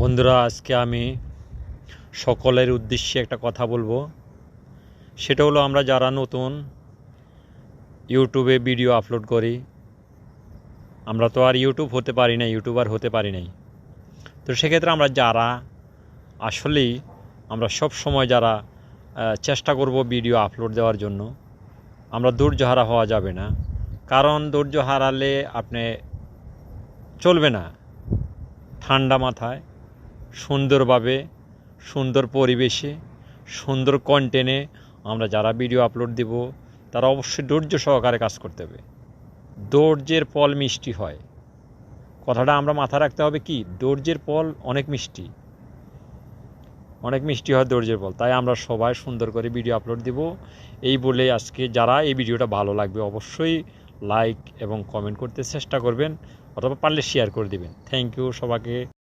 বন্ধুরা, আজকে আমি সকলের উদ্দেশ্যে একটা কথা বলবো। সেটা হলো, আমরা যারা নতুন ইউটিউবে ভিডিও আপলোড করি, আমরা তো আর ইউটিউবার হতে পারি নাই। তো সেক্ষেত্রে আমরা সব সময় যারা চেষ্টা করব ভিডিও আপলোড দেওয়ার জন্য, আমরা ধৈর্য হারা হওয়া যাবে না। কারণ ধৈর্য হারালে আপনি চলবে না। ঠান্ডা মাথায়, সুন্দরভাবে, সুন্দর পরিবেশে, সুন্দর কন্টেন্টে আমরা যারা ভিডিও আপলোড দেব, তারা অবশ্যই ধৈর্য সহকারে কাজ করতে হবে। ধৈর্যের ফল মিষ্টি হয়, কথাটা আমরা মাথায় রাখতে হবে। কি, ধৈর্যের ফল অনেক মিষ্টি হয় ধৈর্যের ফল। তাই আমরা সবাই সুন্দর করে ভিডিও আপলোড দেব। এই বলে আজকে যারা এই ভিডিওটা ভালো লাগবে অবশ্যই লাইক এবং কমেন্ট করতে চেষ্টা করবেন, অথবা পারলে শেয়ার করে দিবেন। থ্যাংক ইউ সবাইকে।